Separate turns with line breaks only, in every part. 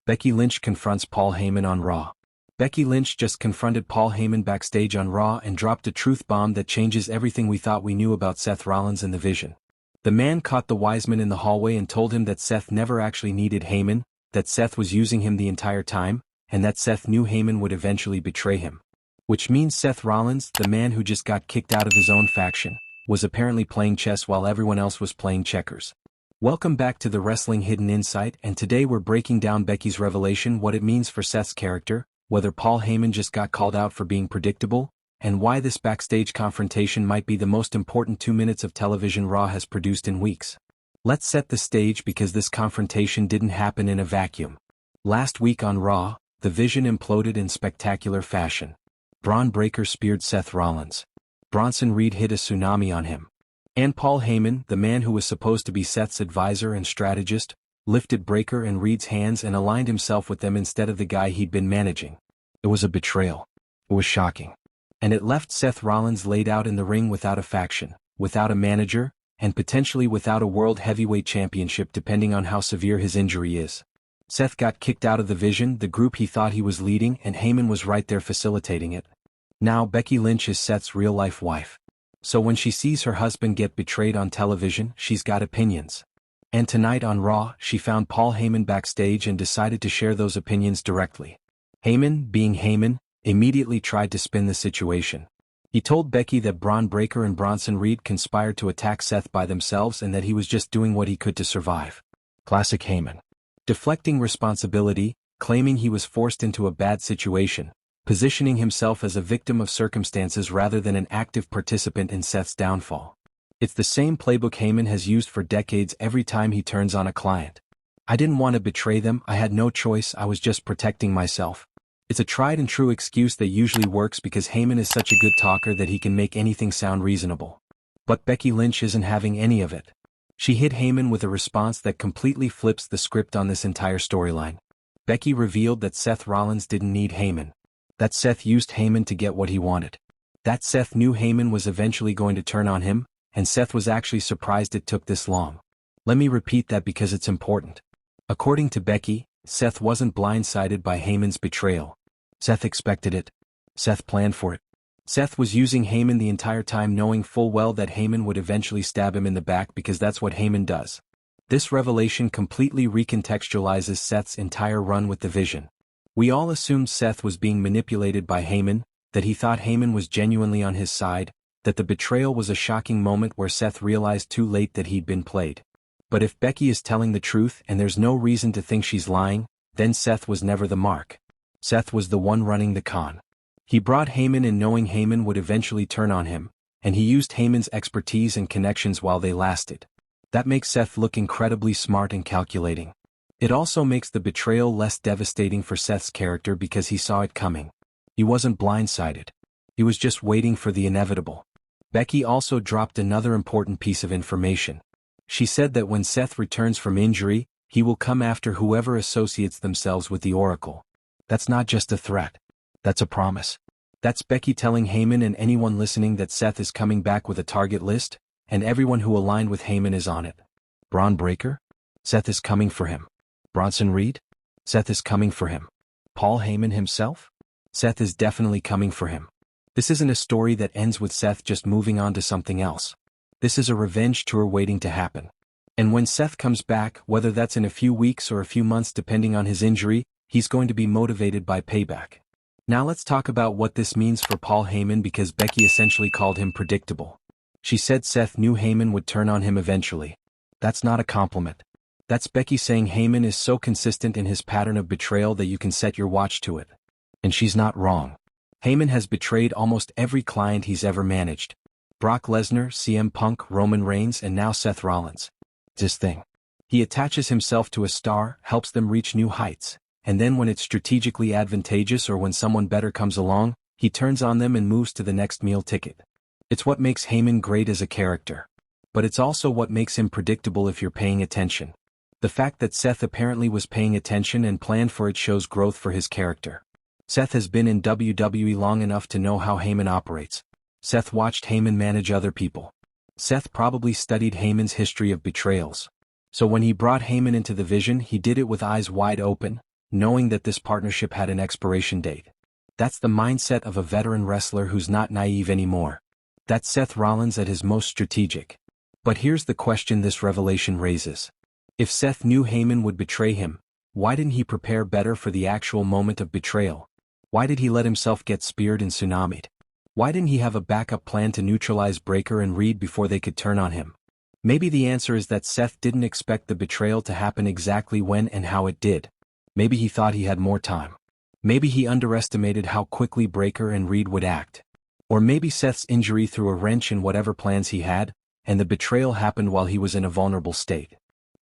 Becky Lynch confronts Paul Heyman on Raw. Becky Lynch just confronted Paul Heyman backstage on Raw and dropped a truth bomb that changes everything we thought we knew about Seth Rollins and the Vision. The man caught the Wiseman in the hallway and told him that Seth never actually needed Heyman, that Seth was using him the entire time, and that Seth knew Heyman would eventually betray him. Which means Seth Rollins, the man who just got kicked out of his own faction, was apparently playing chess while everyone else was playing checkers. Welcome back to the Wrestling Hidden Insight, and today we're breaking down Becky's revelation, what it means for Seth's character, whether Paul Heyman just got called out for being predictable, and why this backstage confrontation might be the most important 2 minutes of television Raw has produced in weeks. Let's set the stage because this confrontation didn't happen in a vacuum. Last week on Raw, the Vision imploded in spectacular fashion. Braun Breaker speared Seth Rollins. Bronson Reed hit a tsunami on him. And Paul Heyman, the man who was supposed to be Seth's advisor and strategist, lifted Breaker and Reed's hands and aligned himself with them instead of the guy he'd been managing. It was a betrayal. It was shocking. And it left Seth Rollins laid out in the ring without a faction, without a manager, and potentially without a World Heavyweight Championship depending on how severe his injury is. Seth got kicked out of the Vision, the group he thought he was leading, and Heyman was right there facilitating it. Now Becky Lynch is Seth's real-life wife. So when she sees her husband get betrayed on television, she's got opinions. And tonight on Raw, she found Paul Heyman backstage and decided to share those opinions directly. Heyman, being Heyman, immediately tried to spin the situation. He told Becky that Braun Breaker and Bronson Reed conspired to attack Seth by themselves and that he was just doing what he could to survive. Classic Heyman. Deflecting responsibility, claiming he was forced into a bad situation, positioning himself as a victim of circumstances rather than an active participant in Seth's downfall. It's the same playbook Heyman has used for decades every time he turns on a client. I didn't want to betray them, I had no choice, I was just protecting myself. It's a tried and true excuse that usually works because Heyman is such a good talker that he can make anything sound reasonable. But Becky Lynch isn't having any of it. She hit Heyman with a response that completely flips the script on this entire storyline. Becky revealed that Seth Rollins didn't need Heyman. That Seth used Heyman to get what he wanted. That Seth knew Heyman was eventually going to turn on him, and Seth was actually surprised it took this long. Let me repeat that because it's important. According to Becky, Seth wasn't blindsided by Heyman's betrayal. Seth expected it. Seth planned for it. Seth was using Heyman the entire time knowing full well that Heyman would eventually stab him in the back because that's what Heyman does. This revelation completely recontextualizes Seth's entire run with the Vision. We all assumed Seth was being manipulated by Heyman, that he thought Heyman was genuinely on his side, that the betrayal was a shocking moment where Seth realized too late that he'd been played. But if Becky is telling the truth and there's no reason to think she's lying, then Seth was never the mark. Seth was the one running the con. He brought Heyman in knowing Heyman would eventually turn on him, and he used Heyman's expertise and connections while they lasted. That makes Seth look incredibly smart and calculating. It also makes the betrayal less devastating for Seth's character because he saw it coming. He wasn't blindsided. He was just waiting for the inevitable. Becky also dropped another important piece of information. She said that when Seth returns from injury, he will come after whoever associates themselves with the Oracle. That's not just a threat. That's a promise. That's Becky telling Heyman and anyone listening that Seth is coming back with a target list, and everyone who aligned with Heyman is on it. Braun Breaker? Seth is coming for him. Bronson Reed? Seth is coming for him. Paul Heyman himself? Seth is definitely coming for him. This isn't a story that ends with Seth just moving on to something else. This is a revenge tour waiting to happen. And when Seth comes back, whether that's in a few weeks or a few months depending on his injury, he's going to be motivated by payback. Now let's talk about what this means for Paul Heyman because Becky essentially called him predictable. She said Seth knew Heyman would turn on him eventually. That's not a compliment. That's Becky saying Heyman is so consistent in his pattern of betrayal that you can set your watch to it. And she's not wrong. Heyman has betrayed almost every client he's ever managed. Brock Lesnar, CM Punk, Roman Reigns, and now Seth Rollins. It's his thing. He attaches himself to a star, helps them reach new heights, and then when it's strategically advantageous or when someone better comes along, he turns on them and moves to the next meal ticket. It's what makes Heyman great as a character. But it's also what makes him predictable if you're paying attention. The fact that Seth apparently was paying attention and planned for it shows growth for his character. Seth has been in WWE long enough to know how Heyman operates. Seth watched Heyman manage other people. Seth probably studied Heyman's history of betrayals. So when he brought Heyman into the Vision, he did it with eyes wide open, knowing that this partnership had an expiration date. That's the mindset of a veteran wrestler who's not naive anymore. That's Seth Rollins at his most strategic. But here's the question this revelation raises. If Seth knew Heyman would betray him, why didn't he prepare better for the actual moment of betrayal? Why did he let himself get speared and tsunamied? Why didn't he have a backup plan to neutralize Breakker and Reed before they could turn on him? Maybe the answer is that Seth didn't expect the betrayal to happen exactly when and how it did. Maybe he thought he had more time. Maybe he underestimated how quickly Breakker and Reed would act. Or maybe Seth's injury threw a wrench in whatever plans he had, and the betrayal happened while he was in a vulnerable state.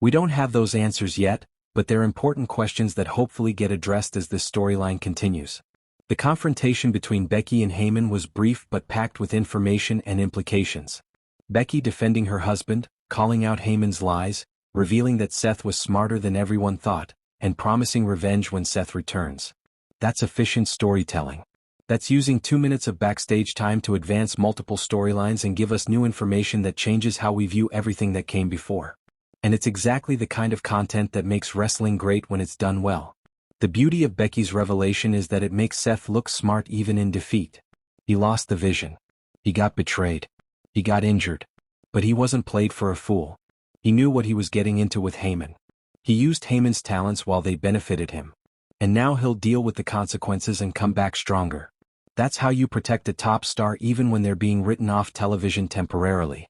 We don't have those answers yet, but they're important questions that hopefully get addressed as this storyline continues. The confrontation between Becky and Heyman was brief but packed with information and implications. Becky defending her husband, calling out Heyman's lies, revealing that Seth was smarter than everyone thought, and promising revenge when Seth returns. That's efficient storytelling. That's using 2 minutes of backstage time to advance multiple storylines and give us new information that changes how we view everything that came before. And it's exactly the kind of content that makes wrestling great when it's done well. The beauty of Becky's revelation is that it makes Seth look smart even in defeat. He lost the vision. He got betrayed. He got injured. But he wasn't played for a fool. He knew what he was getting into with Heyman. He used Heyman's talents while they benefited him. And now he'll deal with the consequences and come back stronger. That's how you protect a top star even when they're being written off television temporarily.